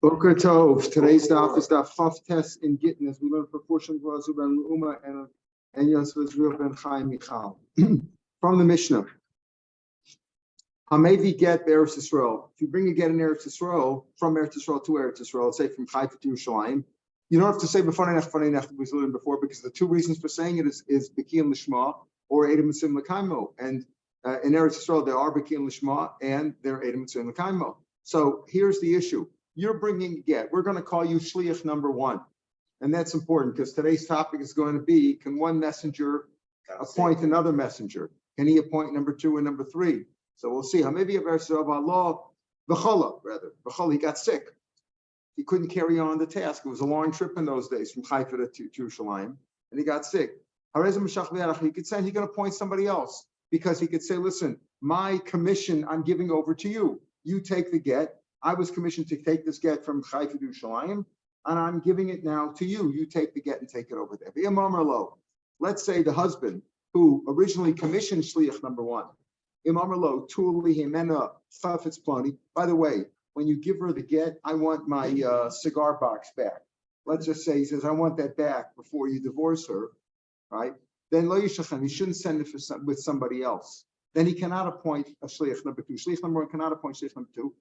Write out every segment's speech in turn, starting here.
Boker Tov. Today's daf is Daf Hayomi in Gitin, as we learn proportion of Ben Uma and Yosef Israel Ben Chaim Michal from the Mishnah. Hamevi get Eretz Yisrael. If you bring a get in Eretz Yisrael from Eretz Yisrael to Eretz Yisrael, say from Haifa to Yerushalayim, you don't have to say B'fanei we learned before, because the two reasons for saying it is B'kiyam Lishma or Edom Mitzvim L'Kaimo. And in Eretz Yisrael there are B'kiyam Lishma and there are Edom Mitzvim L'Kaimo. So here's the issue. You're bringing get. We're going to call you shliach number one. And that's important because today's topic is going to be, can one messenger appoint another messenger? Can he appoint number two and number three? So we'll see. Maybe a verse of Allah, V'chola, he got sick. He couldn't carry on the task. It was a long trip in those days from Haifa to Yerushalayim, and he got sick. He could say he can appoint somebody else, because he could say, listen, my commission I'm giving over to you. You take the get. I was commissioned to take this get from Haifa to Yerushalayim, and I'm giving it now to you. You take the get and take it over there. Let's say the husband who originally commissioned shliach number one. By the way, when you give her the get, I want my cigar box back. Let's just say he says, I want that back before you divorce her, right? Then lo yishachan, he shouldn't send it with somebody else. Then he cannot appoint a shliach number two. Shliach number one cannot appoint shliach number two.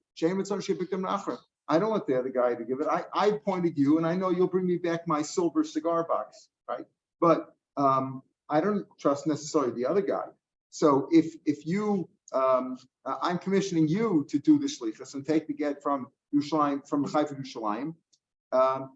I don't want the other guy to give it. I appointed you, and I know you'll bring me back my silver cigar box, right? But I don't trust necessarily the other guy. So if you, I'm commissioning you to do the shlichus and take the get from Yerushalayim, from Haifa to Yerushalayim.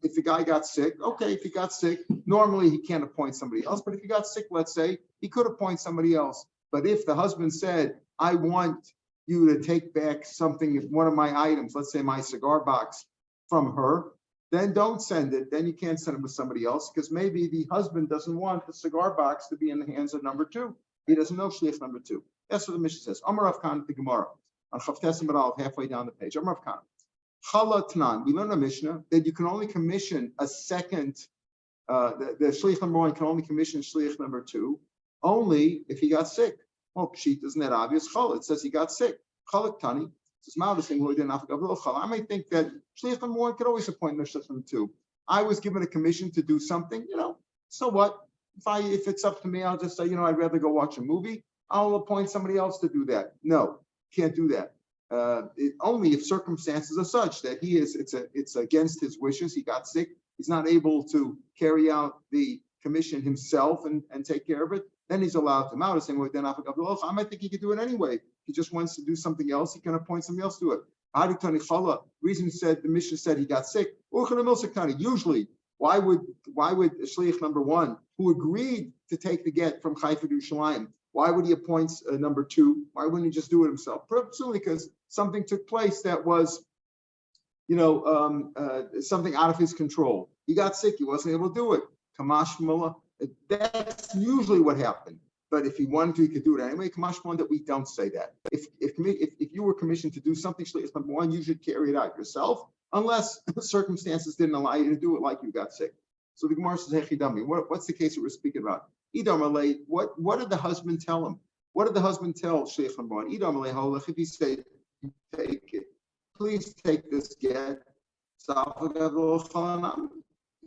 If the guy got sick, okay. If he got sick, normally he can't appoint somebody else. But if he got sick, let's say, he could appoint somebody else. But if the husband said, I want you to take back something, one of my items, let's say my cigar box, from her, then don't send it. Then you can't send it with somebody else, because maybe the husband doesn't want the cigar box to be in the hands of number two. He doesn't know shliach number two. That's what the Mishnah says. Amar Rav Khan, the Gemara, on Chavtes Amar halfway down the page. Amar Rav Khan. Chala Tanan. We learn in the Mishnah that you can only commission a second, the shliach number one can only commission shliach number two only if he got sick. Well, Pshit, isn't that obvious? Chala, it says he got sick. Chala Tani. I might think that shliach number one could always appoint shliach number two. I was given a commission to do something, so what? If it's up to me, I'll just say, I'd rather go watch a movie. I'll appoint somebody else to do that. No, can't do that. Only if circumstances are such that it's against his wishes. He got sick. He's not able to carry out the commission himself and take care of it. Then he's allowed to mount. I might think he could do it anyway. He just wants to do something else. He can appoint somebody else to do it. Reason the Mishnah said he got sick. Usually, why would shliach number one, who agreed to take the get from Haifa to Yerushalayim, why would he appoint number two? Why wouldn't he just do it himself? Presumably because something took place that was, something out of his control. He got sick. He wasn't able to do it. Kamash Mullah. That's usually what happened. But if he wanted to, he could do it anyway. Kamash Mullah, that we don't say that. If you were commissioned to do something, shliach number one, you should carry it out yourself, unless circumstances didn't allow you to do it, like you got sick. So the Gemara says, Hechidami, what's the case that we're speaking about? Idam alei, what did the husband tell him? What did the husband tell shliach number one? Idam alei holach, if he said, take it, please take this get.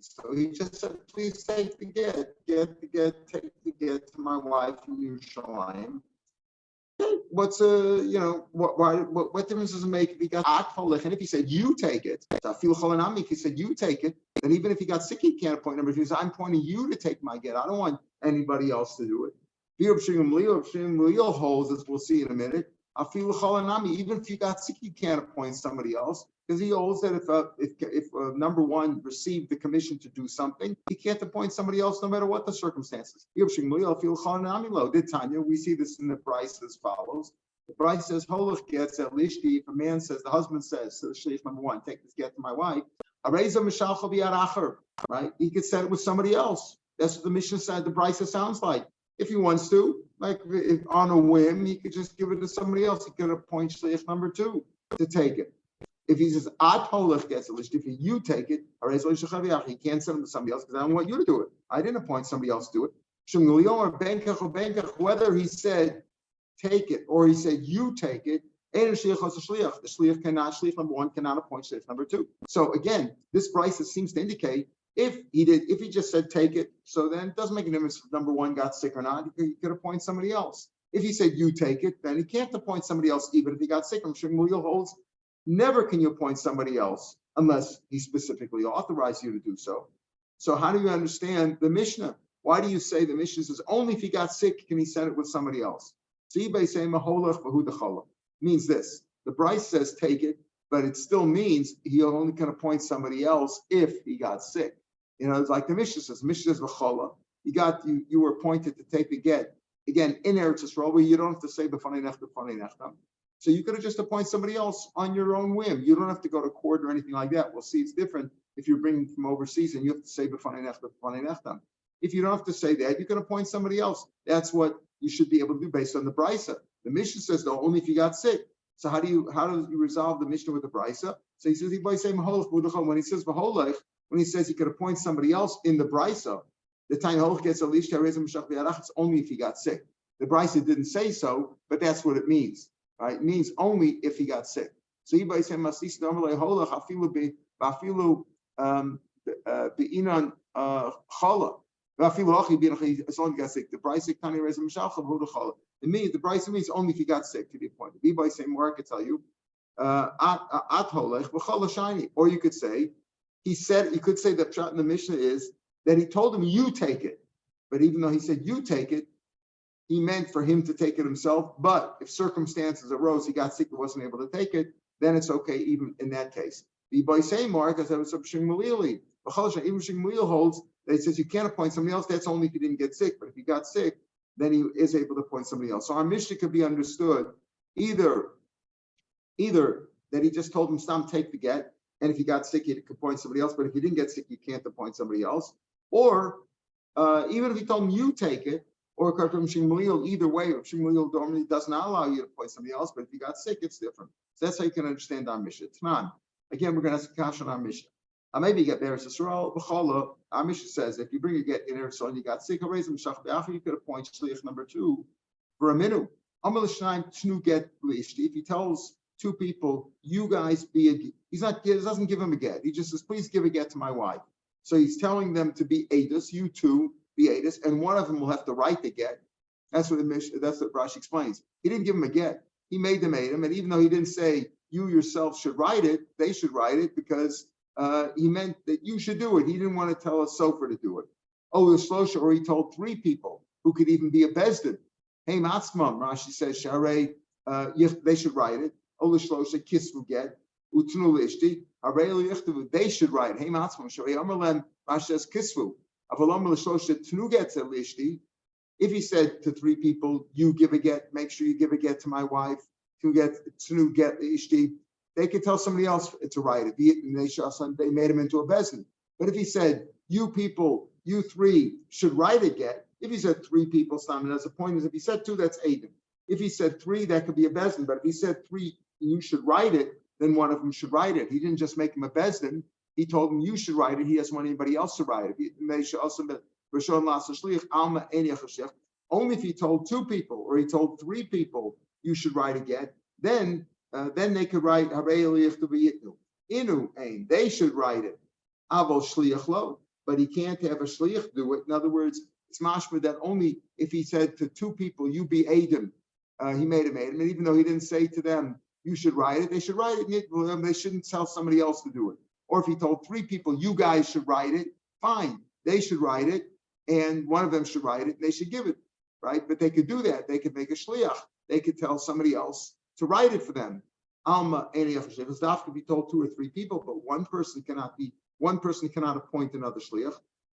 So he just said, please take the get, take the get to my wife in Yerushalayim. Okay, what difference does it make if he got atholech? And if he said, you take it, if he said, you take it, then even if he got sick, he can't appoint number two. He says, I'm pointing you to take my get. I don't want anybody else to do it. Leo holds, as we'll see in a minute, even if you got sick, you can't appoint somebody else, because he holds that if number one received the commission to do something, he can't appoint somebody else no matter what the circumstances. Did Tanya, we see this in the Bryce as follows. The Bryce says, Holach gets at lishti. If a man says, the husband says, so shliach number one, take this get to my wife, right? He could set it with somebody else. That's what the Mishnah said, the Bryce sounds like. If he wants to, like if on a whim, he could just give it to somebody else. He could appoint shliach number two to take it. If he says, Atolech gets it, if you take it, he can't send it to somebody else because I don't want you to do it. I didn't appoint somebody else to do it. Whether he said, take it, or he said, you take it, The shliach cannot, shliach number one cannot appoint shliach number two. So again, this brisa seems to indicate if he just said take it, so then it doesn't make a difference if number one got sick or not. He could appoint somebody else. If he said you take it, then he can't appoint somebody else even if he got sick. Shmuel holds never can you appoint somebody else unless he specifically authorized you to do so. So how do you understand the Mishnah? Why do you say the Mishnah says only if he got sick can he send it with somebody else? So Ibay say maholach v'hu dechala means this. The Bryce says take it, but it still means he only can appoint somebody else if he got sick. It's like the Mishnah says. Mishnah says v'chala. You were appointed to take the get. Again, in Eretz Yisrael, where you don't have to say b'fanei nechtam. So you could have just appointed somebody else on your own whim. You don't have to go to court or anything like that. We'll see it's different if you're bringing from overseas and you have to say b'fanei nechtam. If you don't have to say that, you can appoint somebody else. That's what you should be able to do based on the brisa. The Mishnah says though only if you got sick. So how do you resolve the Mishnah with the brisa? So he says when he says v'holech, when he says he could appoint somebody else in the brisa, the time holch gets a lish it's only if he got sick. The brisa didn't say so, but that's what it means. Right? It means only if he got sick. So he said masis normally holach afilu beinan chala. As long as he got sick, the brisa tani reza mishalcha v'hu chala. It means the brisa means only if he got sick to be appointed. By saying more, I could tell you, at holech v'chala shiny. Or you could say, you could say that pshat in the Mishnah is that he told him you take it, but even though he said you take it, he meant for him to take it himself. But if circumstances arose, he got sick and wasn't able to take it, then it's okay even in that case. By saying more, because that was Shmuel. Even Shmuel holds that it says you can't appoint somebody else. That's only if he didn't get sick. But if he got sick, then he is able to appoint somebody else. So our Mishnah could be understood either that he just told him, "Stam, take the get," and if he got sick, he could appoint somebody else. But if he didn't get sick, you can't appoint somebody else. Or even if he told him you take it, or from Shmuel, either way, Shmuel normally does not allow you to appoint somebody else. But if you got sick, it's different. So that's how you can understand our Mishnah. Tnan. Again, we're going to ask a question on our Mishnah. Maybe you get there. Our Mishnah says if you bring a get in Eretz Yisrael and you got sick, you could appoint shliach number two for a minute. If he tells two people, you guys be a, he doesn't give him a get. He just says, please give a get to my wife. So he's telling them to be edus, you two be edus, and one of them will have to write the get. That's what Rashi explains. He didn't give him a get. He made them edum, and even though he didn't say you yourself should write it, they should write it because he meant that you should do it. He didn't want to tell a sofer to do it. Oh, the shlosha, or he told three people who could even be a bezdin. Hey, matzmam, Rashi says, Sharei, they should write it. Oh, the shlosha, kisvu get, utnu lishti, harei lichtavu, they should write. Hey, matzmam, Sharei, amalem, Rashi says, kisvu, avalam the shlosha, tnu get to lishti. If he said to three people, you give a get, make sure you give a get to my wife, tnu get lishti, they could tell somebody else to write it. They made him into a bezdin. But if he said, you people, you three should write a get, if he said three people, as the point is, if he said two, that's Aiden. If he said three, that could be a bezdin. But if he said three, you should write it, then one of them should write it. He didn't just make him a bezdin. He told him you should write it. He doesn't want anybody else to write it. Only if he told two people or he told three people you should write a get, then they could write inu ain. They should write it. Avol shliach lo, but he can't have a shliach do it. In other words, it's mashma that only if he said to two people, "You be Adam," he made him Adam, and even though he didn't say to them, "You should write it," they should write it. They shouldn't tell somebody else to do it. Or if he told three people, "You guys should write it," fine, they should write it, and one of them should write it. They should give it, right? But they could do that. They could make a shliach. They could tell somebody else to write it for them. Alma Daf could be told two or three people, but one person cannot appoint another shliach.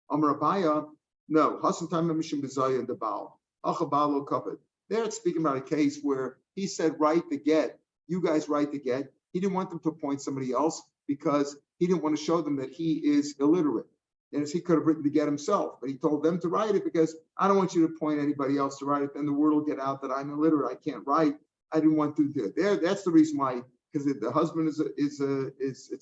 Amar Abaya, no. Hasan Time Mishim Bezaya and the Baal. Achabalo covered. There it's speaking about a case where he said, write the get. You guys write the get. He didn't want them to appoint somebody else because he didn't want to show them that he is illiterate. And he could have written the get himself, but he told them to write it because I don't want you to appoint anybody else to write it. Then the word will get out that I'm illiterate. I can't write. I didn't want to do it. There, that's the reason why, because the husband it's a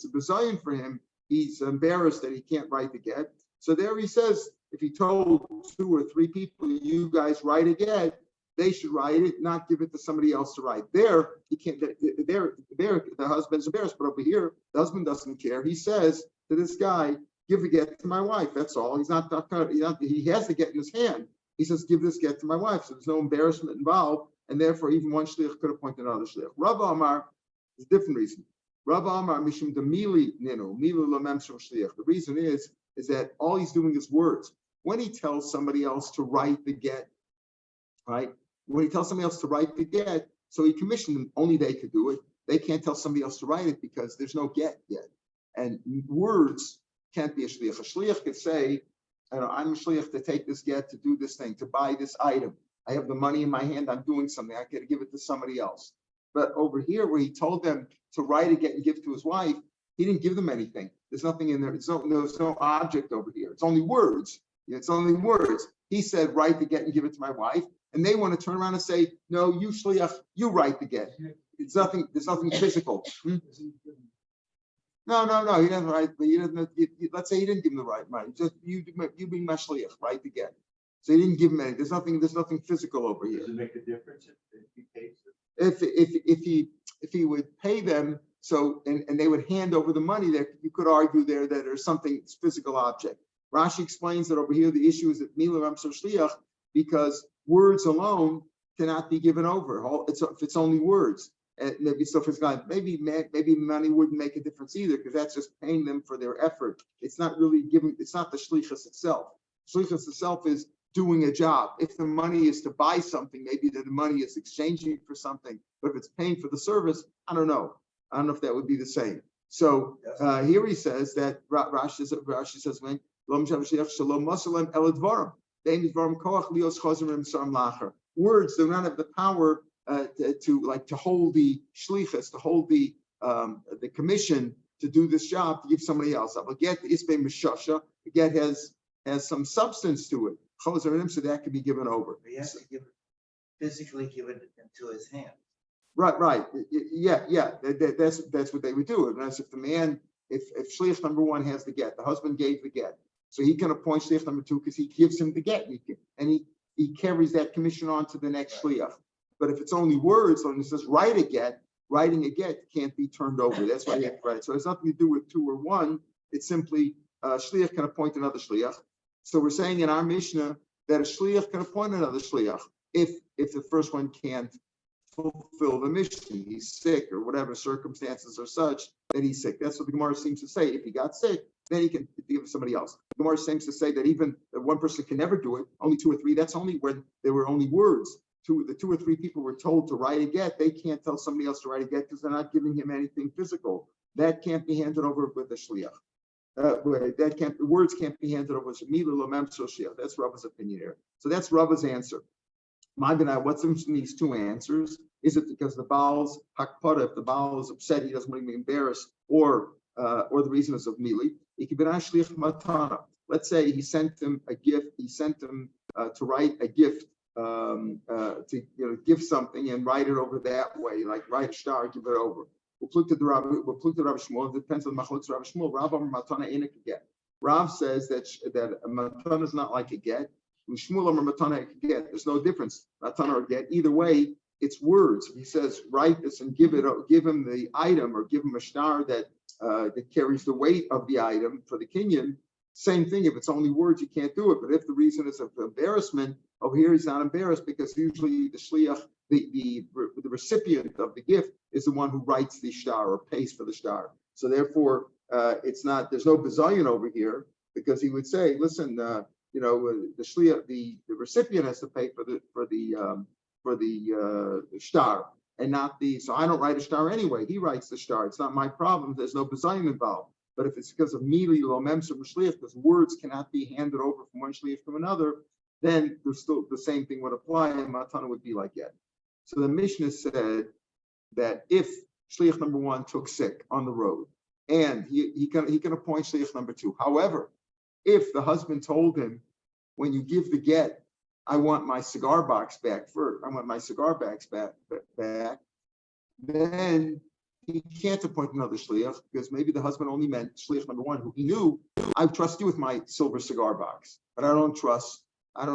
bizayon for him. He's embarrassed that he can't write the get. So there he says, if he told two or three people, you guys write a get, they should write it, not give it to somebody else to write. There, he can't. There, the husband's embarrassed, but over here, the husband doesn't care. He says to this guy, "Give the get to my wife." That's all. He has the get in his hand. He says, "Give this get to my wife." So there's no embarrassment involved, and therefore, even one shliach could appoint another shliach. Rav Amar is a different reason. Rav Amar mishum demili ninu milu lamem shum shliach. The reason is that all he's doing is words. When he tells somebody else to write the get, right? When he tells somebody else to write the get, so he commissioned them, only they could do it. They can't tell somebody else to write it because there's no get yet. And words can't be a shliach. A shliach could say, I'm a shliach to take this get, to do this thing, to buy this item. I have the money in my hand, I'm doing something, I got to give it to somebody else. But over here, where he told them to write a get and give to his wife, he didn't give them anything. There's nothing in there. There's no object over here. It's only words. It's only words. He said, write the get and give it to my wife. And they want to turn around and say, no, you shliach, you write the get. It's nothing. There's nothing physical. No. He doesn't write. He doesn't. Let's say he didn't give him the right money. Just you being my shliach, write the get. So he didn't give him any. There's nothing physical over here. Does it make a difference if he pays it? If he would pay them, so and they would hand over the money, there you could argue there that there's something physical object. Rashi explains that over here the issue is that milu ramso shliach, because words alone cannot be given over. If it's only words. And maybe so for guy, maybe money wouldn't make a difference either, because that's just paying them for their effort. It's not really giving. It's not the shlichus itself. Shlichus itself is doing a job. If the money is to buy something, maybe the money is exchanging for something. But if it's paying for the service, I don't know. I don't know if that would be the same. So here he says that Rashi says when words do not have the power to hold the shlichus, to hold the commission to do this job, to give somebody else. But get isbei mishasha, the get has some substance to it. So that could be given over. He has to physically give it into his hand. Right. Yeah. That's what they would do. Unless if the man, if shliach number one has the get, the husband gave the get, so he can appoint shliach number two because he gives him the get, and he carries that commission on to the next shliach. But if it's only words, when it says write a get, writing a get can't be turned over. That's why you have to write. So it has nothing to do with two or one. It's simply shliach can appoint another shliach. So we're saying in our Mishnah that a shliach can appoint another shliach if the first one can't fulfill the mission. He's sick or whatever circumstances are such that he's sick. That's what the Gemara seems to say. If he got sick, then he can give it to somebody else. The Gemara seems to say that even one person can never do it, only two or three. That's only when there were only words. The two or three people were told to write a get. They can't tell somebody else to write a get because they're not giving him anything physical. That can't be handed over with a shliach. Words can't be handed over. That's Rava's opinion here. So that's Rava's answer. What's in these two answers? Is it because the Baal's hakpada, if the Baal is upset, he doesn't want to be embarrassed, or the reason is of mili? Let's say he sent him a gift. He sent him to write a gift, to give something and write it over that way, like write a star, give it over. We'll look at the Rav Shmuel. It depends on the machlokes Rav Shmuel. Rav says that a matana is not like a get. Shmuel or matana get. There's no difference. Matana or get. Either way, it's words. He says write this and give him the item, or give him a star that carries the weight of the item for the kinyan. Same thing. If it's only words, you can't do it. But if the reason is of embarrassment, over here he's not embarrassed because usually the shliach, the recipient of the gift, is the one who writes the star or pays for the star. So therefore, it's not. There's no bizayon over here because he would say, listen, the shliach, the recipient has to pay for the star, and not the. So I don't write a star anyway. He writes the star. It's not my problem. There's no bizayon involved. But if it's because of mili lo memser shliach, because words cannot be handed over from one shliach to another, then there's still the same thing would apply, and matana would be like that. So the Mishnah said that if shliach number one took sick on the road, and he can appoint shliach number two. However, if the husband told him, when you give the get, I want my cigar box back first. I want my cigar box back. Then he can't appoint another shliach because maybe the husband only meant shliach number one, who he knew, I trust you with my silver cigar box, but I don't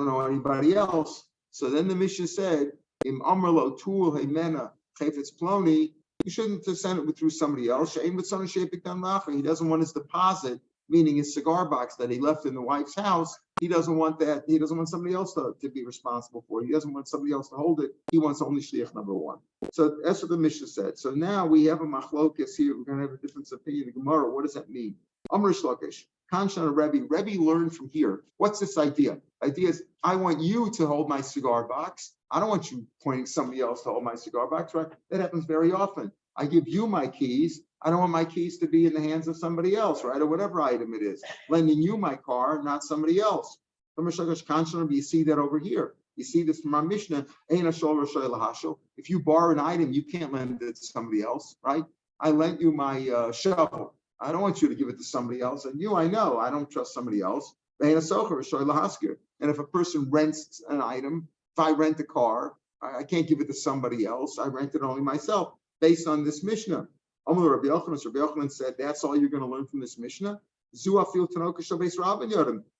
know anybody else. So then the Mishnah said, Im Amrlo Tul Hemena Chayfetz Ploni, you shouldn't have sent it through somebody else. He doesn't want his deposit, meaning his cigar box that he left in the wife's house. He doesn't want that. He doesn't want somebody else to be responsible for it. He doesn't want somebody else to hold it. He wants only shliach number one. So that's what the Mishnah said. So now we have a machlokas here. We're going to have a difference of opinion in the Gemara. What does that mean? Amr Shlokish, Kanshan Rebbe. Rebbe learned from here. What's this idea? The idea is I want you to hold my cigar box. I don't want you pointing somebody else to hold my cigar box, right? That happens very often. I give you my keys. I don't want my keys to be in the hands of somebody else, right? Or whatever item it is. Lending you my car, not somebody else. You see that over here. You see this from our Mishnah. If you borrow an item, you can't lend it to somebody else, right? I lent you my shovel. I don't want you to give it to somebody else. And you, I know, I don't trust somebody else. And if a person rents an item, if I rent a car, I can't give it to somebody else. I rent it only myself, based on this Mishnah. Rabbi Yochanan said, that's all you're going to learn from this Mishnah?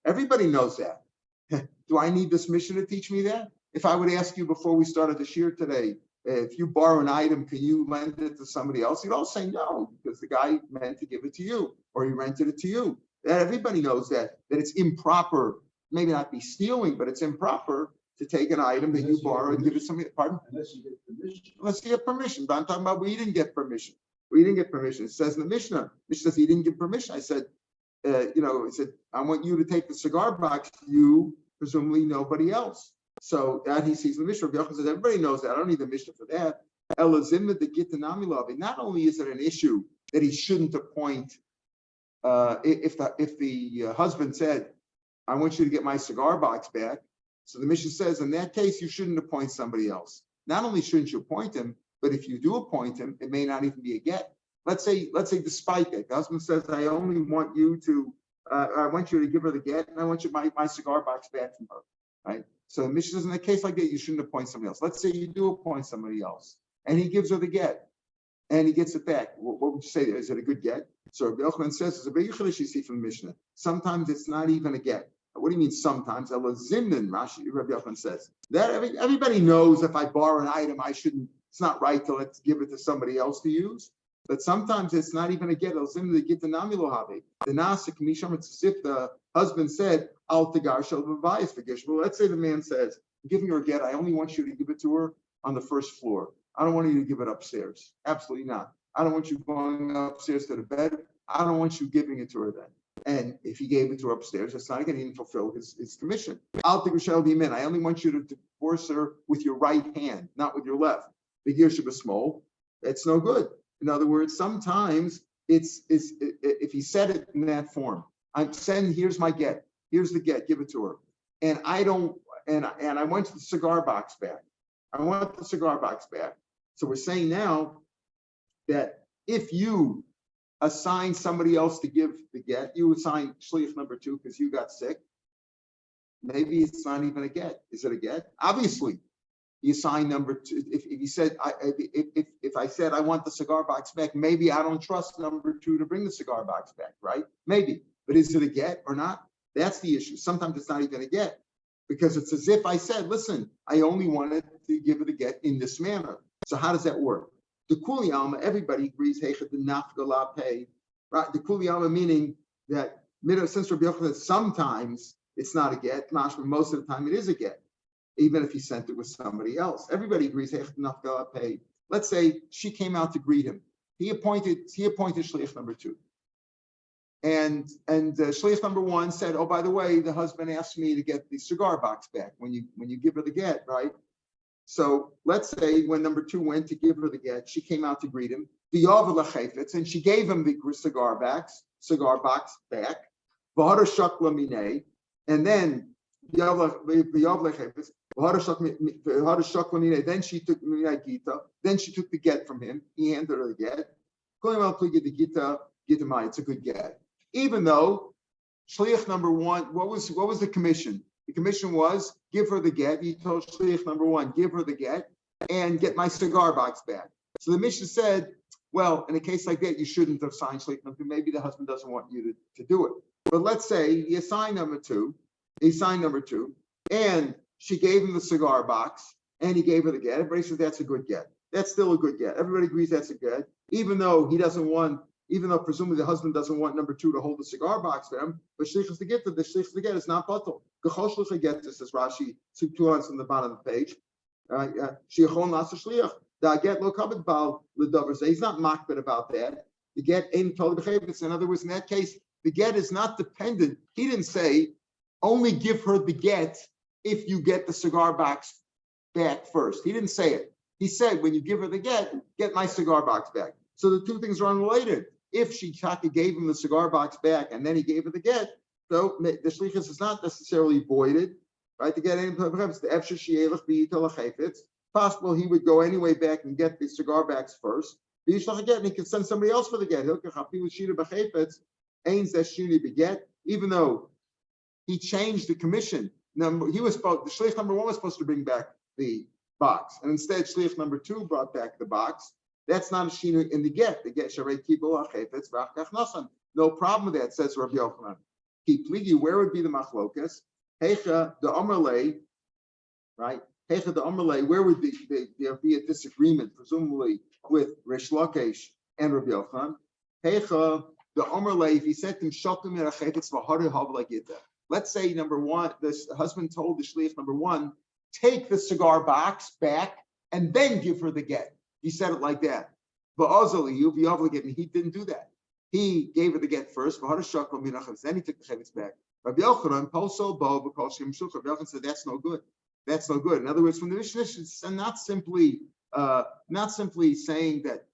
Everybody knows that. Do I need this Mishnah to teach me that? If I would ask you before we started the Shiur today, if you borrow an item, can you lend it to somebody else? You'd all say no, because the guy meant to give it to you, or he rented it to you. Everybody knows that it's improper, maybe not be stealing, but it's improper to take an item that you borrow and give it to somebody. Pardon? Unless you get permission. Unless you get permission. But I'm talking about we didn't get permission. We didn't get permission. It says in the Mishnah. Mishnah says he didn't give permission. I said, he said, I want you to take the cigar box. You, presumably nobody else. So that he sees in the Mishnah. Rabbi Yochanan says, everybody knows that. I don't need the Mishnah for that. Not only is it an issue that he shouldn't appoint, if the husband said, I want you to get my cigar box back. So the Mishnah says, in that case, you shouldn't appoint somebody else. Not only shouldn't you appoint him, but if you do appoint him, it may not even be a get. Let's say despite that, the husband says, I only want you to, I want you to give her the get, and I want you my cigar box back from her, right? So the Mishnah says, in a case like that, you shouldn't appoint somebody else. Let's say you do appoint somebody else, and he gives her the get, and he gets it back. What would you say there? Is it a good get? So Rabbi Yochanan says, it's a big chiddush you see from the Mishnah. Sometimes it's not even a get. What do you mean sometimes? Rabbi Yochanan says that everybody knows if I borrow an item, it's not right to give it to somebody else to use. But sometimes it's not even a get. It's as if the husband said, let's say the man says, I'm giving her a get. I only want you to give it to her on the first floor. I don't want you to give it upstairs. Absolutely not. I don't want you going upstairs to the bed. I don't want you giving it to her then. And if he gave it to her upstairs, it's not going to even fulfill his commission. I only want you to divorce her with your right hand, not with your left. The gear should be small. It's no good. In other words, sometimes it's if he said it in that form, I'm saying, here's my get. Here's the get. Give it to her. And I don't. And I want the cigar box back. I want the cigar box back. So we're saying now that if you assign somebody else to give the get, you assign shliach number 2 because you got sick. Maybe it's not even a get. Is it a get? Obviously, you assign number 2. If he said, if I said I want the cigar box back, maybe I don't trust number 2 to bring the cigar box back, right? Maybe, but is it a get or not? That's the issue. Sometimes it's not even a get because it's as if I said, listen, I only wanted to give it a get in this manner. So how does that work? The Kuli Alma, everybody agrees, right? The Kuli Alma meaning that since Rabbi Yochanan sometimes it's not a get, but most of the time it is a get, even if he sent it with somebody else. Everybody agrees. Let's say she came out to greet him. He appointed shliach number 2. And shliach number 1 said, oh, by the way, the husband asked me to get the cigar box back when you give her the get, right? So let's say when number 2 went to give her the get, she came out to greet him, and she gave him the cigar box back, and then then she took the get from him. He handed her the get. It's a good get. Even though shliach number 1, what was the commission? The commission was give her the get. He told shliach number 1, give her the get and get my cigar box back. So the Mishnah said, well, in a case like that, you shouldn't have signed shliach number 2. Maybe the husband doesn't want you to do it. But let's say he signed number 2, and she gave him the cigar box, and he gave her the get. Everybody says that's a good get. That's still a good get. Everybody agrees that's a good, even though presumably the husband doesn't want number two to hold the cigar box for him, but shlichus to get the shlichus to get is not batal. Gechol shlichus get this, says Rashi, 2 lines from the bottom of the page. Shiachon lasa shliach. Da get lo kabed bal ledavar. He's not makbid about that. The get ain't told b'chayvitz. In other words, in that case, the get is not dependent. He didn't say only give her the get if you get the cigar box back first. He didn't say it. He said, when you give her the get my cigar box back. So the two things are unrelated. If she gave him the cigar box back and then he gave her the get, so the shlichus is not necessarily voided, right? To get any it's possible he would go anyway back and get the cigar backs first. And he could send somebody else for the get. Even though he changed the commission. The shliach number one was supposed to bring back the box, and instead shliach number two brought back the box. That's not a shinu in the get. The get sharei kibul hachefetz v'achkach nasan. No problem with that, says Rabbi Yochanan. Keep pligi. Where would be the machlokas? Hecha the omerlei, right? Hecha the omerlei. Where would there be a disagreement, presumably with Rish Lakish and Rabbi Yochanan? Hecha the omerlei. If he said to him shokim erachefetz v'hari havla gita. Let's say number one, the husband told the shliach number one, take the cigar box back and then give her the get. He said it like that. But you'll be obligated. And he didn't do that. He gave her the get first. Then he took the chevitz back. Rabbi Yochanan said that's no good. That's no good. In other words, from the Mishnah, it's not simply saying that,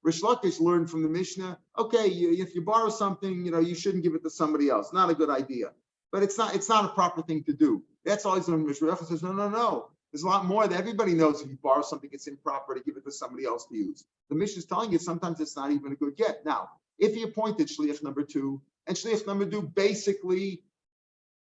Rish Lakish learned from the Mishnah, okay, if you borrow something, you shouldn't give it to somebody else. Not a good idea. But it's not a proper thing to do. That's always when Rish Lakish says, no. There's a lot more that everybody knows. If you borrow something, it's improper to give it to somebody else to use. The Mishnah is telling you sometimes it's not even a good get. Now, if he appointed shliach number two, and shliach number two basically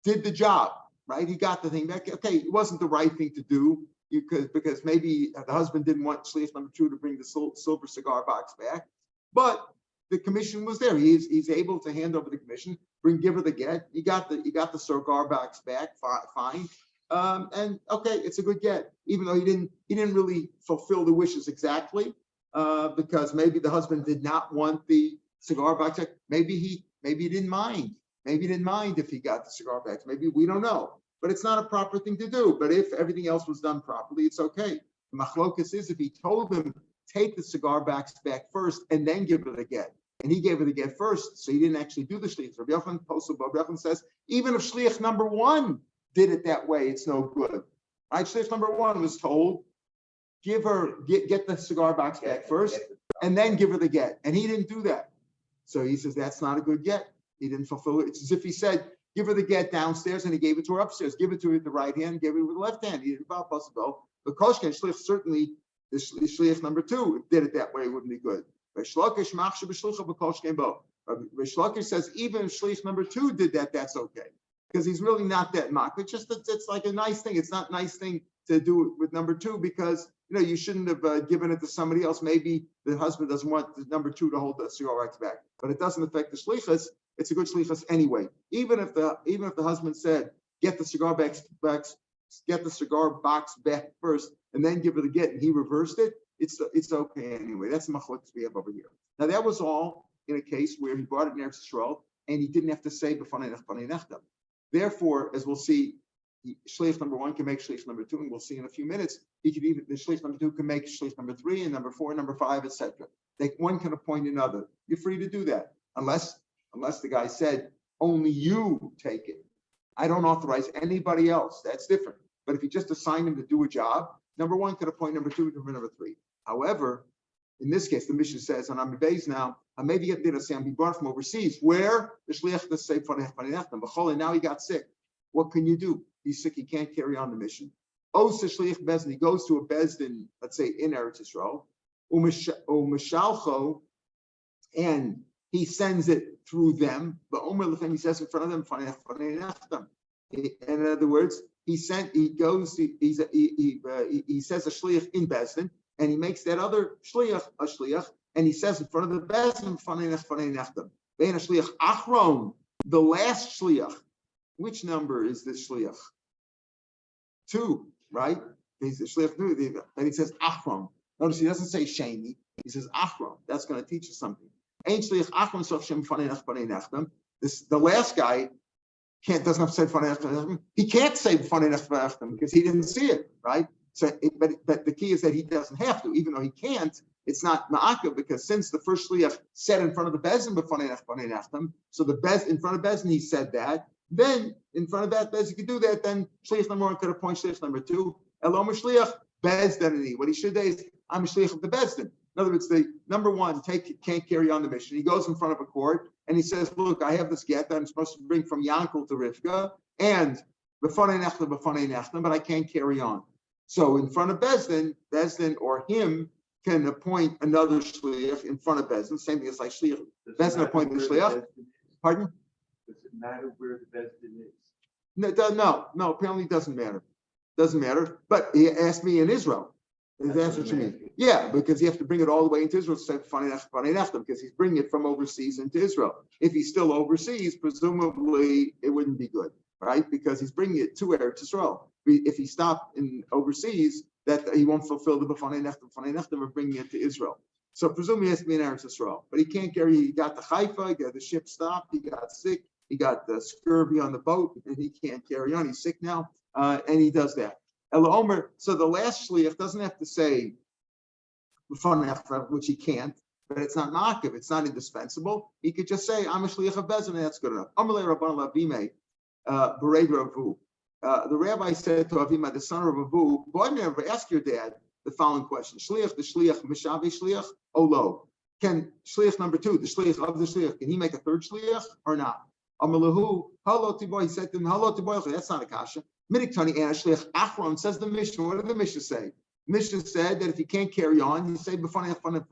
did the job, right? He got the thing back. Okay, it wasn't the right thing to do because maybe the husband didn't want shliach number two to bring the silver cigar box back, but the commission was there. He's able to hand over the commission, give her the get. He got the cigar box back, fine. And okay, it's a good get, even though he didn't really fulfill the wishes exactly, because maybe the husband did not want the cigar box back. Maybe he didn't mind. Maybe he didn't mind if he got the cigar box. Maybe we don't know. But it's not a proper thing to do. But if everything else was done properly, it's okay. The machlokas is if he told him take the cigar box back first and then give her the get, and he gave her the get first, so he didn't actually do the shliach. Rabbi Yochanan says even if shliach number one did it that way, it's no good. Right? Shliach number one was told, get the cigar box back first, and then give her the get. And he didn't do that. So he says that's not a good get. He didn't fulfill it. It's as if he said, give her the get downstairs, and he gave it to her upstairs. Give it to her with the right hand, gave it with the left hand. He didn't possible. But Koshken Shliach, certainly the Shliach number two did it that way, it wouldn't be good. Rish Lakish says even if Shliach number two did that, that's okay. Because he's really not that mock. It's like a nice thing. It's not a nice thing to do it with number two because you shouldn't have given it to somebody else. Maybe the husband doesn't want the number two to hold the cigar box back, but it doesn't affect the shlichus. It's a good shlichus anyway. Even if the husband said get the cigar box back first and then give her the get, and he reversed it, it's okay anyway. That's the machlokes we have over here. Now that was all in a case where he brought it in Eretz Yisrael and he didn't have to say b'fanei nechtam. Therefore, as we'll see, shliach number one can make shliach number two, and we'll see in a few minutes, the shliach number two can make shliach number three, and number four, and number five, etc. One can appoint another. You're free to do that, unless the guy said, only you take it. I don't authorize anybody else. That's different. But if you just assign him to do a job, number one could appoint number two, number three. However, in this case, the Mishnah says, and I'm based now, maybe you did say I'm be brought from overseas, where the shliach to say but now he got sick. What can you do? He's sick, he can't carry on the mission. Shliach bezdin, he goes to a bezdin, let's say in Eretz Yisrael, and he sends it through them. But he says in front of them, in other words, he says a shliach in bezdin, and he makes that other shliach a shliach, and he says in front of the bezdin, then a shliach achron, the last shliach. Which number is this shliach? two, right? He's a shliach two. Then he says achron. Notice he doesn't say sheni. He says achron. That's going to teach us something. Ain't shliach achron sof shem fanei nachtem. This the last guy doesn't have to say fanei nachtem. He can't say fanei nachtem because he didn't see it, right? So, but the key is that he doesn't have to, even though he can't. It's not ma'akav because since the first shliach said in front of the bezin b'fanei nachtem, so the bez in front of bezin he said that. Then in front of that bezin he could do that. Then shliach number one could appoint shliach number two. Elom shliach bezdanini. What he should say is I'm a shliach of the bezdin. In other words, the number one can't carry on the mission. He goes in front of a court and he says, "Look, I have this get that I'm supposed to bring from Yankel to Rivka and b'fanei nachtem, but I can't carry on." So in front of Bezdin or him can appoint another shliach in front of Bezdin. Same thing as like shliach. Bezdin appoint the shliach. Pardon? Does it matter where the Bezdin is? No. Apparently, it doesn't matter. Doesn't matter. But he asked me in Israel. That's what you mean. Yeah, because you have to bring it all the way into Israel to say fanei nachtem because he's bringing it from overseas into Israel. If he's still overseas, presumably it wouldn't be good, right? Because he's bringing it to Eretz Yisrael. If he stopped in overseas, that he won't fulfill the b'fanei nachtem of bringing it to Israel. So presumably he has to be in Eretz Yisrael, but he can't carry. He got the Haifa, he got the ship stopped, he got sick, he got the scurvy on the boat, and he can't carry on. He's sick now, and he does that. Ela Omer. So the last shliach doesn't have to say b'fanei nachtem, which he can't, but it's not ma'akev, it's not indispensable. He could just say I'm a shliach of bezin, and that's good enough. Amalei Rabban Lavime, Bered Ravu. The rabbi said to Avima, the son of Abu, go ahead and ask your dad the following question. Shliach, the shliach, mishavi shliach, olo. Can shliach number two, the shliach of the shliach, can he make a third shliach or not? Amalahu, hello tiboy, he said to him, hello tiboy, that's not a kasha. Midiktani and shliach achron, says the Mishnah. What did the Mishnah say? Mishnah said that if you can't carry on, you say b'fanei in front of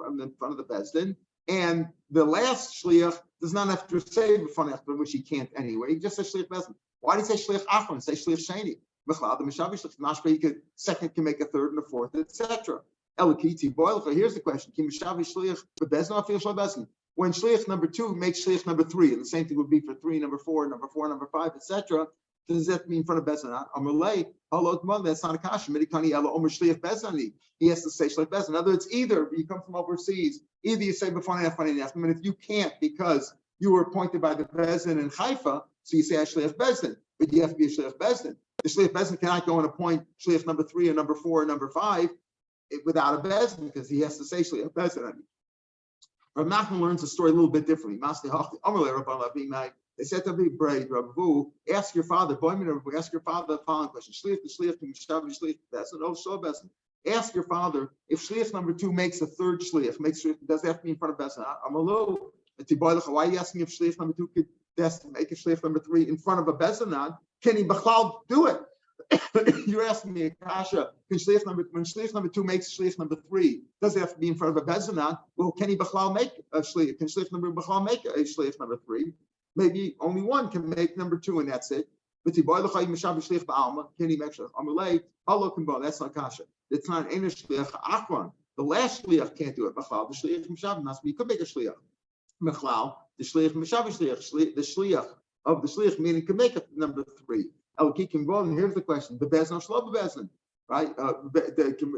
the bezdin, and the last shliach does not have to say b'fanei, which he can't anyway. He just says shliach bezdin. Why did he say shliach achron? Say shliach sheni. Mechlal the mishavi shliach mashpeh. He could second can make a third and a fourth, etc. Elokiti boilcha. Here's the question: Ki mishavi shliach bebezdin afil shliach bezdin. When shliach number two makes shliach number three, and the same thing would be for three, number four, number five, etc. Does that mean in front of bezdin? Amalei halot mal. That's not a kasha. Midikani elo omer shliach bezdin. He has to say shliach bezdin. In other words, either you come from overseas, either you say b'fanei nachtem, and if you can't because you were appointed by the bezdin in Haifa. So you say a shliach bezdin, but you have to be a shliach bezdin. The shliach bezdin cannot go and appoint shliach number 3 or number 4 or number 5 without a bezdin because he has to say shliach bezdin. Rav Nachman learns the story a little bit differently. They said to me, Ravu, ask your father. Ask your father the following question: shliach the shliach shliach bezdin, oh shliach bezdin. Ask your father if shliach number 2 makes a third shliach. Does that have to be in front of bezdin? Why are you asking if shliach number 2 could? That's to make a shliach number 3 in front of a bezdin. Can he b'chlal do it? You're asking me a kasha. When shliach number 2 makes shliach number 3, does it have to be in front of a bezdin? Well, can he b'chlal make a shliach? Can shliach number b'chlal make a shliach number 3? Maybe only one can make number 2, and that's it. Can he make shliach? Amalei, hello kumbo. That's not kasha. It's not an shliach achron. The last shliach can't do it. B'chlal the shliach mishav must be. He could make a shliach. Mechlal, the shliach mishavi shliach, the shliach of the shliach, meaning can make it number 3. And here's the question: the bezdin or shlob bezdin, right?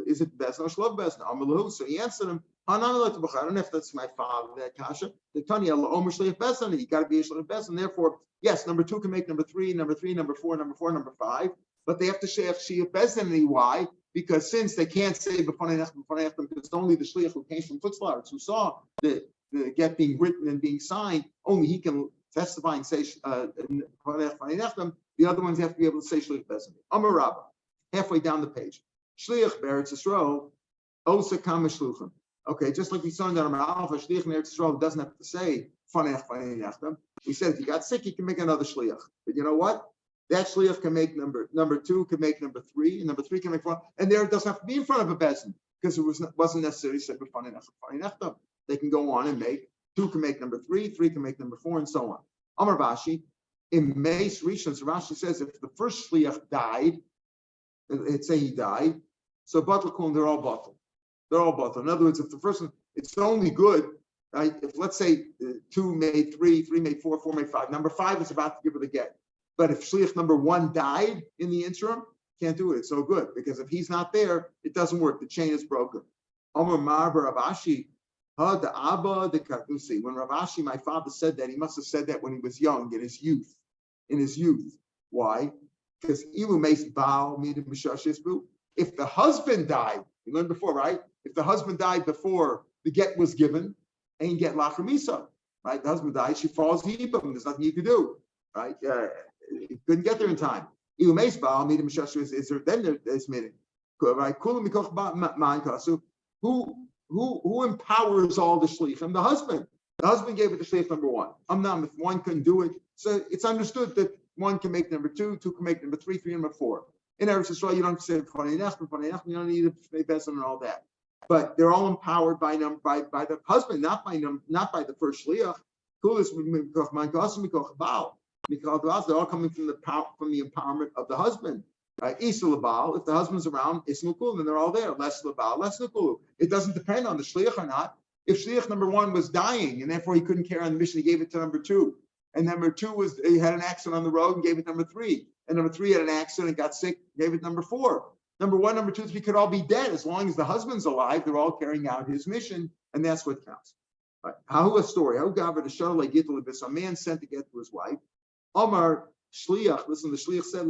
Is it bezdin or shlob bezdin? Amalahu. So he answered him, I don't know if that's my father, that kasha. The Tanya omer shliach bezdin. You got to be a shliach bezdin. Therefore, yes, number 2 can make number 3, number 4, number 5, but they have to say shliach bezdin. Why? Because since they can't say b'fanei nachtem, because it's only the shliach who came from Chutzlaretz who saw the get being written and being signed, only he can testify and say the other ones have to be able to say shliach bezdin. Amar Rabba, halfway down the page, shliach be'eretz Yisrael osa kama shluchim. Okay, just like we saw in the Amar Alpha, shliach in Eretz Yisrael doesn't have to say fanei nachtem. We said if he got sick, he can make another shliach. But you know what? That shliach can make number 2, can make number 3, and number 3 can make 4, and there it doesn't have to be in front of a bezdin because it wasn't necessarily said fanei nachtem. They can go on and make 2 can make number 3, 3 can make number 4, and so on. Amar Vashi, in Meis Rishon, Rashi says if the first shliach died, let's say he died, so batal kun, they're all batal. They're all batal. In other words, if the first one, it's only good, right? If let's say 2 made 3, 3 made 4, 4 made 5, number 5 is about to give her the get. But if shliach number 1 died in the interim, Can't do it. It's so good because if he's not there, it doesn't work. The chain is broken. Omar Marbar Rav Ashi, the Abba the Kartusi. When Rav Ashi, my father, said that, he must have said that when he was young, in his youth. Why? Because if the husband died, we learned before, right? If the husband died before the get was given, ain't get lachamisa, right? The husband died, she falls yibam. There's nothing you can do, right? He couldn't get there in time. Then there's meaning, right? Who empowers all the shlichim? The husband. The husband gave it to shlich number one. If one couldn't do it, so it's understood that one can make number two, two can make number three, three number four. In Eretz Yisrael, you don't say you don't need a beis and all that. But they're all empowered by the husband, not by the first shliach. They're all coming from the empowerment of the husband. Isa labal, if the husband's around, it's nukul, and they're all there. Less labal, less nukul. It doesn't depend on the shliach or not. If shliach number one was dying and therefore he couldn't carry on the mission, he gave it to number two. And number two he had an accident on the road and gave it to number three. And number three had an accident and got sick, gave it number four. Number one, number two, three could all be dead. As long as the husband's alive, they're all carrying out his mission, and that's what counts. How a story? How Gavra the shuttle gitin. A man sent to get to his wife. Omar shliach. Listen, the shliach said, "I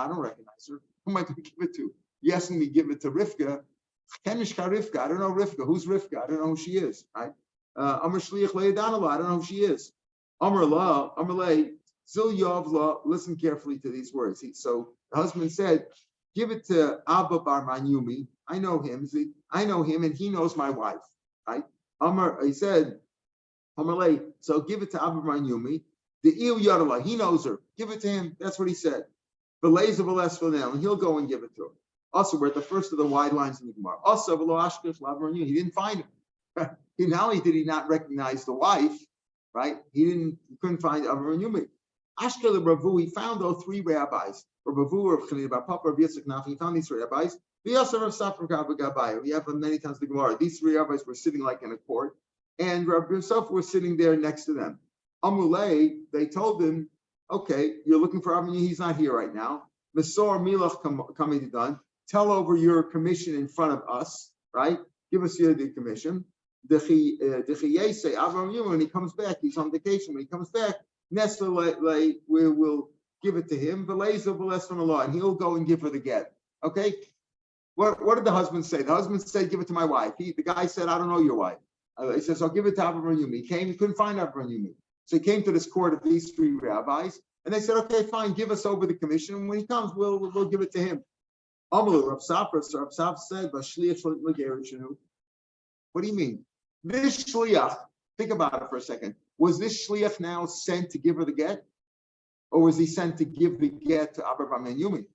don't recognize her. Who am I going to give it to? You asking me to give it to Rivka? Rivka. I don't know Rivka. Who's Rivka? I don't know who she is. Right? Omar shliach le'edanala. I don't know who she is. Omar la. Omar le. Zil yav la. Listen carefully to these words. So the husband said, "Give it to Abba bar Yumi. I know him. And he knows my wife." Right? He said, Omar le. So give it to Abba bar Yumi. The Il Yadala, he knows her. Give it to him. That's what he said. Belays of and he'll go and give it to her. Also, we're at the first of the wide lines in the Gemara. Also, he didn't find him. Not only did he not recognize the wife, right? He couldn't find Avram Yumi. Ashkel Ravu, he found those three rabbis. Ravu, Rav Chanina Bar Papa, Rav Yitzchak Nafi, he found these three rabbis. We have them many times in the Gemara. These three rabbis were sitting like in a court, and Rav Yosef was sitting there next to them. Amulei, they told him, okay, you're looking for Avram, he's not here right now. Mesor Milach coming done. Tell over your commission in front of us, right? Give us your commission. When he comes back, he's on vacation. When he comes back, we will give it to him. And he'll go and give her the get. Okay? What did the husband say? The husband said, give it to my wife. The guy said, I don't know your wife. He says, I'll give it to Avram Yumi. He came, he couldn't find Avram Yumi. So he came to this court of these three rabbis, and they said, okay, fine, give us over the commission. And when he comes, we'll give it to him. Rav Safra said, what do you mean? This shliach, think about it for a second. Was this shliach now sent to give her the get? Or was he sent to give the get to Abraham and Yumi?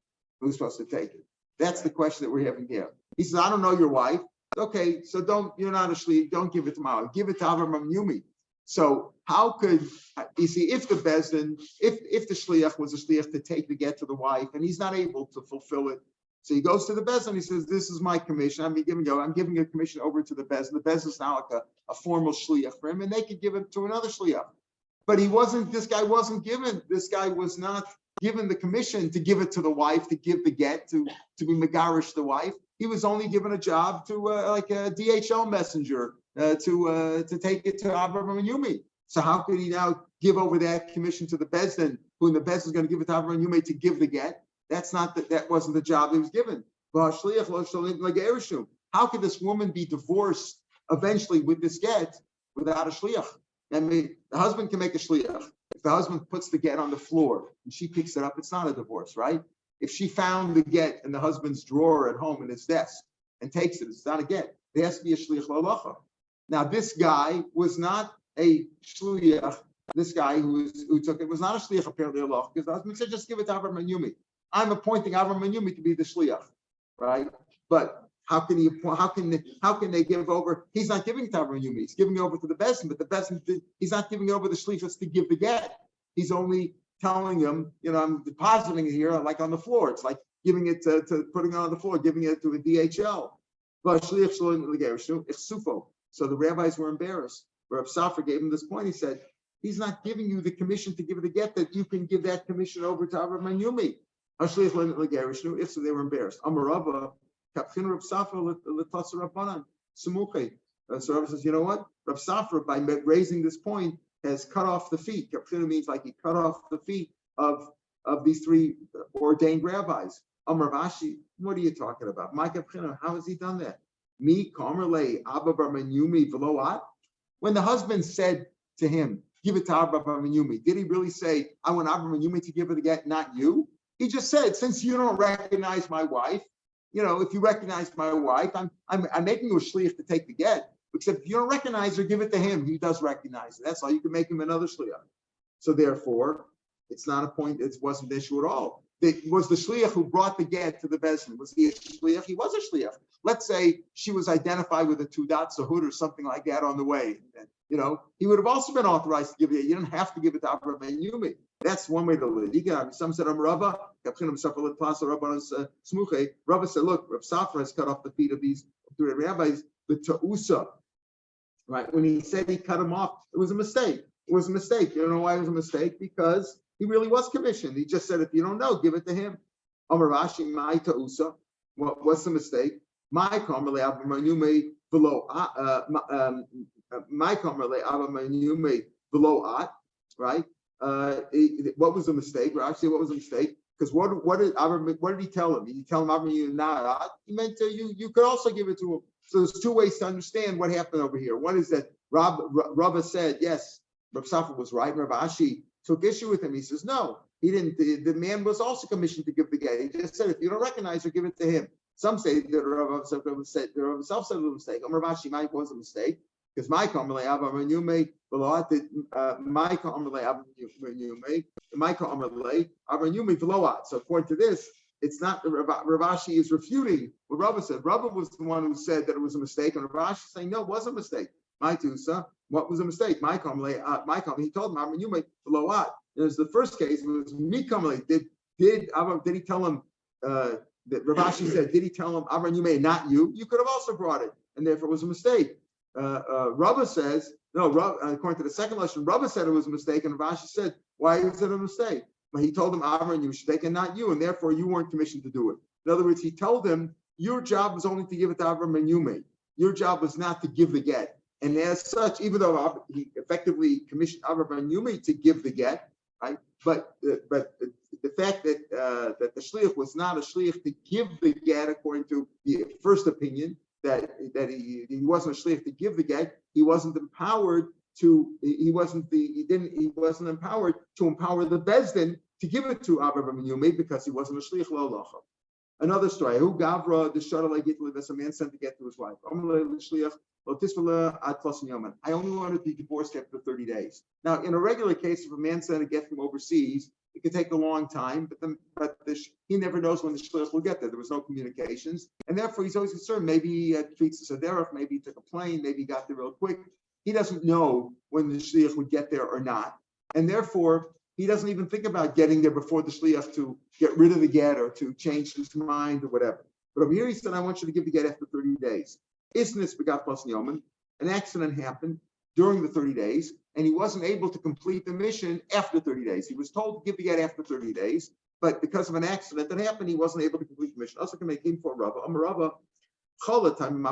Who's supposed to take it? That's the question that we're having here. He says, I don't know your wife. Okay, so you're not a shliach, don't give it to my wife. Give it to Abraham and Yumi. So how could you see if the bezdin, if the shliach was a shliach to take the get to the wife and he's not able to fulfill it, so he goes to the bezdin. He says, "This is my commission. I'm giving a commission over to the bezdin. The bezdin is now like a formal shliach for him, and they could give it to another shliach." But this guy was not given the commission to give it to the wife, to give the get to be megarish the wife. He was only given a job to like a DHL messenger. To take it to Avraham and Yumi. So how could he now give over that commission to the bezdin, who the bezdin is going to give it to Avraham and Yumi to give the get? That wasn't the job he was given. How could this woman be divorced eventually with this get without a shliach? I mean, the husband can make a shliach. If the husband puts the get on the floor and she picks it up, it's not a divorce, right? If she found the get in the husband's drawer at home in his desk and takes it, it's not a get. There has to be a shliach l'halacha. Now, this guy was not a shliach. This guy who took it was not a shliach apparently Allah, because the husband said, "Just give it to Avraham and Yumi." I'm appointing Avraham and Yumi to be the shliach, right? But how can they give over? He's not giving it to Avraham and Yumi. He's giving it over to the bezdin, but the bezdin he's not giving it over the shlichus to give the get. He's only telling him, I'm depositing it here, like on the floor. It's like giving it to putting it on the floor, giving it to a DHL. So the rabbis were embarrassed. Rav Safra gave him this point. He said, he's not giving you the commission to give the get, that you can give that commission over to Avraham and Yumi. If so, they were embarrassed. Amarava, Kapchin Rav Safra, L'Tatsa Rabbanan, Samuche. So Rav says, you know what? Rav Safra, by raising this point, has cut off the feet. Kapchin means like he cut off the feet of these three ordained rabbis. Amar Vashi, what are you talking about? My Kapchin, how has he done that? Me, Kamerle, Abba Bar Menyumi, Veloat. When the husband said to him, give it to Abba Bar Menyumi, did he really say, I want Abba Menyumi to give her the get, not you? He just said, since you don't recognize my wife, if you recognize my wife, I'm making you a shliach to take the get. Except if you don't recognize her, give it to him. He does recognize it. That's all. You can make him another shliach. So therefore, it's not a point. It wasn't an issue at all. It was the shliach who brought the get to the bezin. Was he a shliach? He was a shliach. Let's say she was identified with a tudat sahud or something like that on the way. And, he would have also been authorized to give it. You don't have to give it to Abraham and Yumi. That's one way to live. Some said, Rava said, look, Rav Safra has cut off the feet of these three rabbis, the ta'usa. Right? When he said he cut him off, it was a mistake. It was a mistake. You know why it was a mistake? Because he really was commissioned. He just said, if you don't know, give it to him. Amar Rashi, my ta'usa. What's the mistake? My kamerle abamanyume below my kamerle abamanyume below at, right? What was the mistake? Rashi, what was the mistake? Because what did he tell him? Did he tell him Abram not? He meant you could also give it to him. So there's two ways to understand what happened over here. One is that Rabba said, yes, Rav Safra was right. Rav Ashi took issue with him. He says, no, he didn't. The man was also commissioned to give the get. He just said, if you don't recognize her, give it to him. Some say that Rav said it was a mistake. Rav Ashi might was a mistake because my kamerle abamanyume below my kamerle abamanyume below. So according to this, it's not Rav Ashi is refuting what Rabba said. Rabba was the one who said that it was a mistake, and Rav Ashi is saying no, it was a mistake. My tusa, what was a mistake? My kamerle, he told him abamanyume below what? There's the first case. It was me kamerle. Did he tell him? That Rav Ashi said, did he tell him, Amran, you may not you? You could have also brought it, and therefore it was a mistake. Rabba says, no, according to the second lesson, Rabba said it was a mistake, and Rav Ashi said, why is it a mistake? But he told him, Amran, you should take it, not you, and therefore you weren't commissioned to do it. In other words, he told him, your job was only to give it to Avram and Yume. Your job was not to give the get. And as such, even though he effectively commissioned Avram and Yume to give the get, right? But the fact that that the shliach was not a shliach to give the get, according to the first opinion, that he wasn't a shliach to give the get, he wasn't empowered to empowered to empower the bezdin to give it to Abraham and Yumi because he wasn't a shliach l'olacha. Another story. Who gavra the shadal גיטין as a man sent to get to his wife. I only wanted to be divorced after 30 days. Now, in a regular case, if a man sent a get from overseas, it could take a long time, but he never knows when the shliach will get there. There was no communications, and therefore he's always concerned. Maybe he tweets the derech, maybe he took a plane, maybe he got there real quick. He doesn't know when the shliach would get there or not, and therefore he doesn't even think about getting there before the shliach to get rid of the get or to change his mind or whatever. But over here he said, I want you to give the get after 30 days. Isness begat plus Yoman. An accident happened during the 30 days, and he wasn't able to complete the mission after 30 days. He was told to give the get after 30 days, but because of an accident that happened, he wasn't able to complete the mission. Also can make him for Rava. Rava,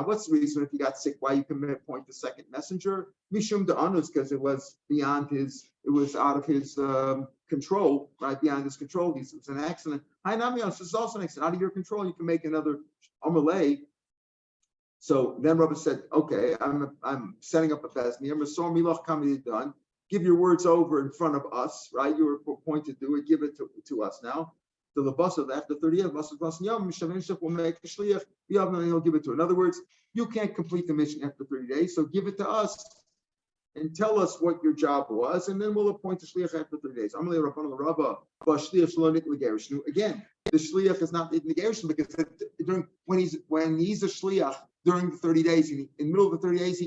what's the reason if he got sick, why you can appoint the second messenger? Mishum de annals, because it was out of his control, right? Beyond his control. It was an accident. This is also an accident. Out of your control, you can make another amalei. So then Rabbi said, okay, I'm setting up a bezdin. Done. Give your words over in front of us, right? You were appointed to do it. Give it to us now. The labasa after 30 years, will make a shliach. He'll give it to. In other words, you can't complete the mission after 30 days, so give it to us and tell us what your job was, and then we'll appoint a shliach after 30 days. Again, the shliach is not in the gershon because when he's a shliach during the 30 days, in the middle of the 30 days,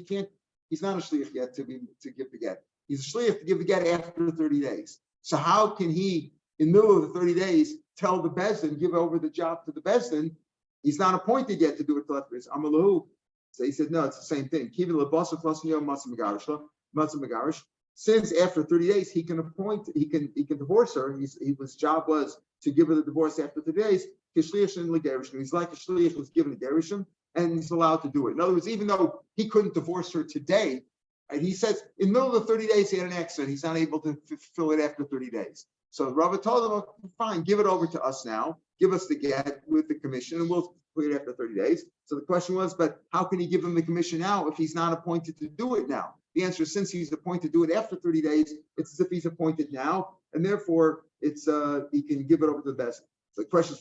he's not a shliach yet to give the get. He's a shliach to give the get after 30 days. So how can he, in the middle of the 30 days, tell the bezdin, give over the job to the bezdin? He's not appointed yet to do it till after this. Amalahu. So he said, no, it's the same thing. since after 30 days he can divorce her. His job was to give her the divorce after 30 days. He's like a shliach was given a gerishim, and he's allowed to do it. In other words, even though he couldn't divorce her today, and he says in the middle of the 30 days he had an accident, he's not able to fulfill it after 30 days. So Rava told him, "Oh, fine, give it over to us now. Give us the get with the commission, and we'll put it after 30 days." So the question was, but how can he give him the commission now if he's not appointed to do it now? The answer is, since he's appointed to do it after 30 days, it's as if he's appointed now, and therefore it's he can give it over to the best. So the question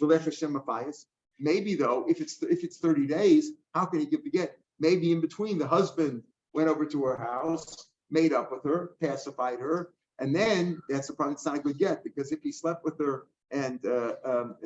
is, maybe though, if it's 30 days, how can he give the get? Maybe in between, the husband went over to her house, made up with her, pacified her, and then that's the problem. It's not a good get, because if he slept with her and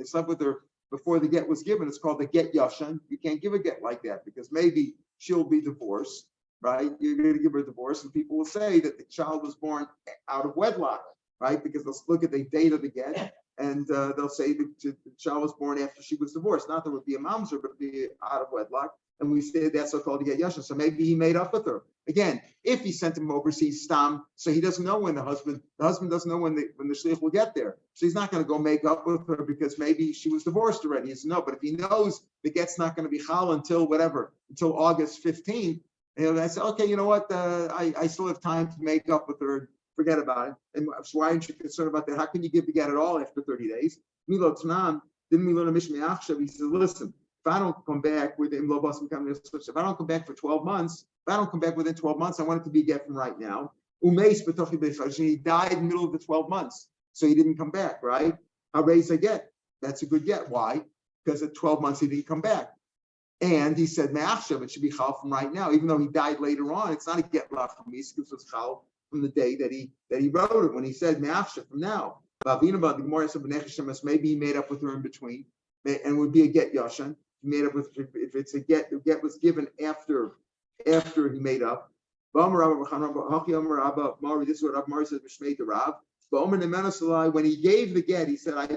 slept with her before the get was given, it's called the get yashan. You can't give a get like that, because maybe she'll be divorced, right? You're going to give her a divorce, and people will say that the child was born out of wedlock, right? Because they'll look at the date of the get, and they'll say the child was born after she was divorced. Not that it would be a mamzer, but it would be out of wedlock. And we say that's so-called get yashan. So maybe he made up with her. Again, if he sent him overseas stam, so he doesn't know when the husband doesn't know when the shliach will get there. So he's not going to go make up with her because maybe she was divorced already. He doesn't know. But if he knows the get's not going to be chal until August 15th, and I say, okay, you know what? I still have time to make up with her. Forget about it. And so why aren't you concerned about that? How can you give the get at all after 30 days? Milo Tanam, didn't we learn a Mishnah Achshav? He says, listen, if I don't come back within if I don't come back for 12 months, if I don't come back within 12 months, I want it to be a get from right now. He died in the middle of the 12 months, so he didn't come back, right? How raise a get? That's a good get. Why? Because at 12 months he didn't come back. And he said, Me'achshav, it should be chal from right now. Even though he died later on, it's not a get lachmis, because it's chal from the day that he wrote it, when he said Me'achshav from now. Maybe he made up with her in between, and would be a get yashan. He made up with, if it's a get, the get was given after he made up. This is what Rav Meir said, when he gave the get, he said, I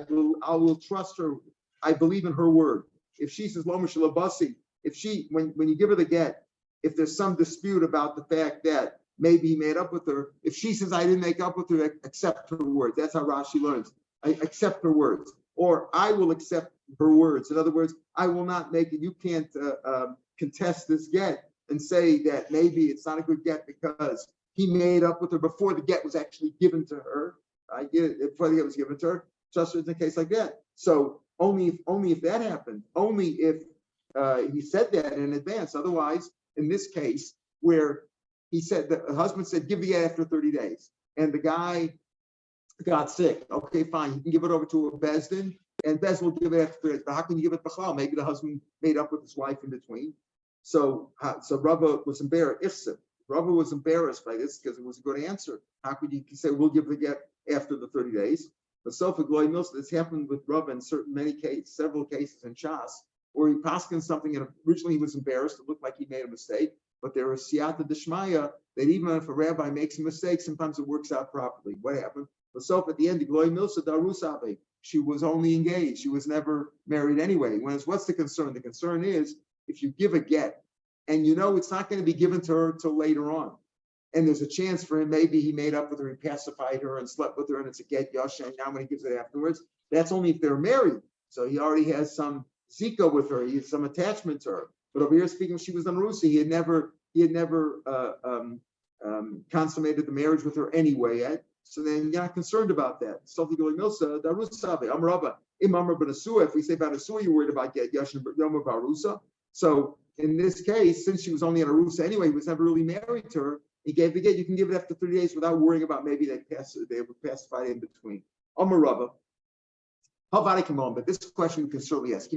will trust her. I believe in her word. If she says, when you give her the get, if there's some dispute about the fact that maybe he made up with her, if she says, I didn't make up with her, accept her words. That's how Rashi learns. I accept her words. Or I will accept her words. In other words, I will not make it. You can't contest this get and say that maybe it's not a good get because he made up with her before the get was actually given to her. Before the get was given to her, just in a case like that. So only if that happened, only if he said that in advance. Otherwise, in this case, where he said, the husband said, give the get after 30 days, and the guy got sick. Okay, fine. You can give it over to a bezdin, and bezdin will give it after 30 days. But how can you give it b'chlal? Maybe the husband made up with his wife in between. So Rava was embarrassed. Rava was embarrassed by this because it was a good answer. How could you say we'll give the get after the 30 days? But this happened with Rava in several cases in Shas, where he paskined something and originally he was embarrassed. It looked like he made a mistake. But there was siyata d'shmaya that even if a rabbi makes a mistake, sometimes it works out properly. What happened? But at the end, she was only engaged. She was never married anyway. What's the concern? The concern is if you give a get and you know it's not going to be given to her till later on, and there's a chance for him, maybe he made up with her, he pacified her and slept with her, and it's a get yasha, and now when he gives it afterwards, that's only if they're married. So he already has some zika with her, he has some attachment to her. But over here, speaking, she was unrusi. He had never consummated the marriage with her anyway yet. So then you're not concerned about that. If we say about Asua, you're worried about get Yashin Yom Barusa. So in this case, since she was only an Arusa anyway, he was never really married to her. He gave the get. You can give it after 30 days without worrying about maybe they were pacified in between. But this question we can certainly ask.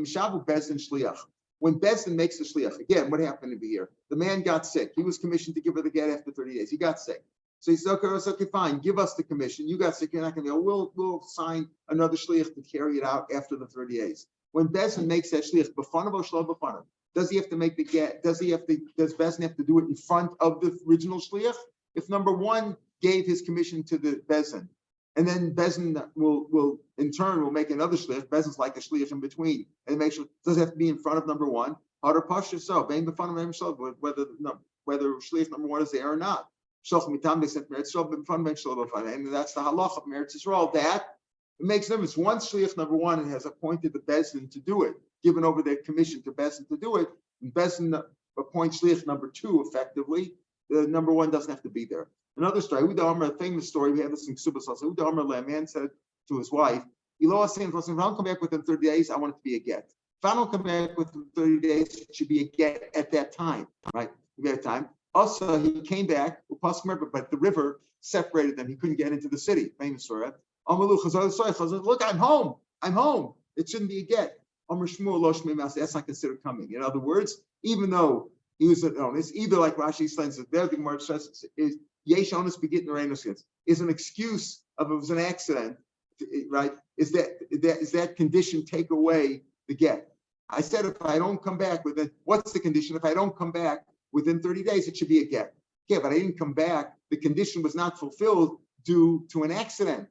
When Bezdin makes the shliach, again, what happened to be here? The man got sick. He was commissioned to give her the get after 30 days. He got sick. So he said, okay, fine, give us the commission. You got sick, you're not going to go. We'll sign another shliach to carry it out after the 30 days. When Bezdin makes that shliach, b'fanav or shlo b'fanav, does he have to make the get? Does Bezdin have to do it in front of the original shliach? If number one gave his commission to the Bezdin, and then Bezdin will in turn make another shliach. Bezdin's like a shliach in between, and make sure does it have to be in front of number one? Whether shliach number one is there or not. They sent Meretz Yisrael, and that's the halach of Meretz Yisrael. That it makes no difference. Once shliach number one has appointed the bezdin to do it, given over their commission to bezdin to do it, and bezdin appoints shliach number two effectively. The number one doesn't have to be there. Another story, a famous story. We have this in Ksubas also. A man said to his wife, if I don't come back within 30 days, I want it to be a get. If I don't come back within 30 days, it should be a get at that time, right? At that time. Also, he came back, but the river separated them. He couldn't get into the city. Famous story. Look, I'm home. I'm home. It shouldn't be a get. That's not considered coming. In other words, even though he was an onus, either like Rashi explains it, there the Gemara says is yesh onus begetting or ain't is an excuse of it was an accident, right? Is that condition take away the get? I said if I don't come back within, what's the condition? If I don't come back within 30 days, it should be a get. Yeah, but I didn't come back. The condition was not fulfilled due to an accident.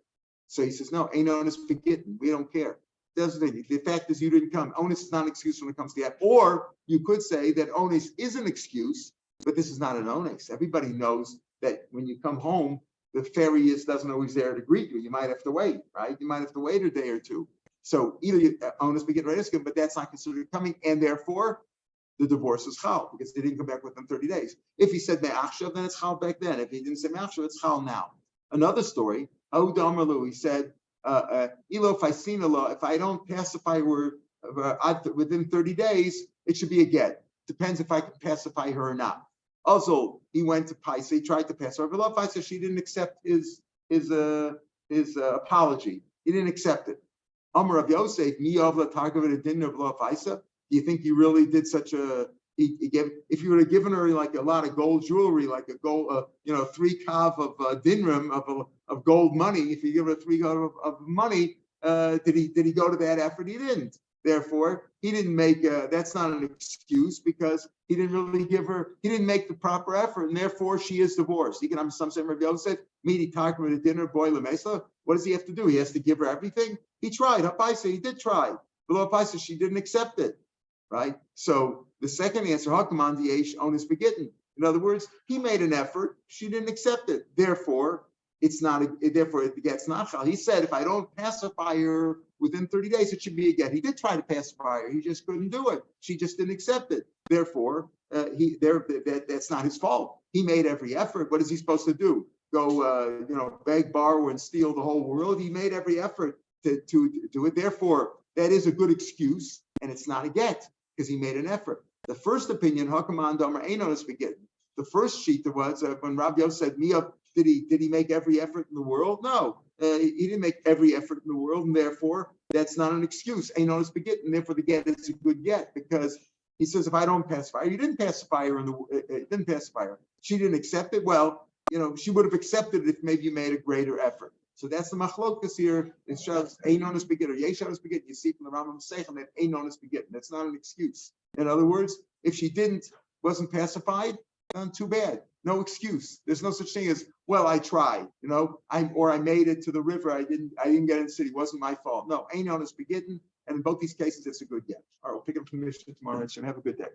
So he says, no, ain't onus begetting. We don't care. The fact is you didn't come. Onus is not an excuse when it comes to that. Or you could say that onus is an excuse, but this is not an onus. Everybody knows that when you come home, the ferry doesn't always there to greet you. You might have to wait, right? You might have to wait a day or two. So either onus beget reiskim, but that's not considered coming, and therefore the divorce is chal because they didn't come back within 30 days. If he said me'achshav, then it's chal back then. If he didn't say me'achshav, it's chal now. Another story, Ahu Damarlu, he said, if I don't pacify her within 30 days, it should be a get. Depends if I can pacify her or not. Also, he went to Paisa, he tried to pacify her. But Paisa, she didn't accept his apology. He didn't accept it. Amar Rav Yosef, do you think he really did such a? He gave. If you would have given her like a lot of gold jewelry, like a gold, 3 kav of dinram of gold money. If you give her 3 kav of money, did he go to that effort? He didn't. Therefore, he didn't make. That's not an excuse because he didn't really give her. He didn't make the proper effort, and therefore she is divorced. He can have some say Rav Yosef, meaty talking with a dinner boy lemesa. What does he have to do? He has to give her everything. He tried. Hapaisa, he did try. Below Hapaisa, she didn't accept it. Right? So the second answer, Hakaman Yesh onus begetting. In other words, he made an effort, she didn't accept it. Therefore, it gets not chal. He said, if I don't pacify her within 30 days, it should be a get. He did try to pacify her, he just couldn't do it. She just didn't accept it. Therefore, that's not his fault. He made every effort. What is he supposed to do? Go, beg, borrow, and steal the whole world? He made every effort to do it. Therefore, that is a good excuse, and it's not a get because he made an effort. The first opinion, Hakaman Damar Einos begin. The first sheet was when Rav Yosef said, "Mia, did he make every effort in the world?" No, he didn't make every effort in the world, and therefore that's not an excuse. Einos begin, and therefore the get is a good get because he says, "If I don't pacify her, you didn't pacify her didn't pacify her. She didn't accept it. Well, she would have accepted it if maybe you made a greater effort." So that's the machlokas here. It shows Einos begin or Yeshanos begin. You see from the Rambam Seichem that Einos begin. That's not an excuse. In other words, if she wasn't pacified, too bad. No excuse. There's no such thing as, well, I tried, I made it to the river. I didn't get in the city. It wasn't my fault. No, Einos begin. And in both these cases, it's a good get. All right, we'll pick up from the mission tomorrow and have a good day.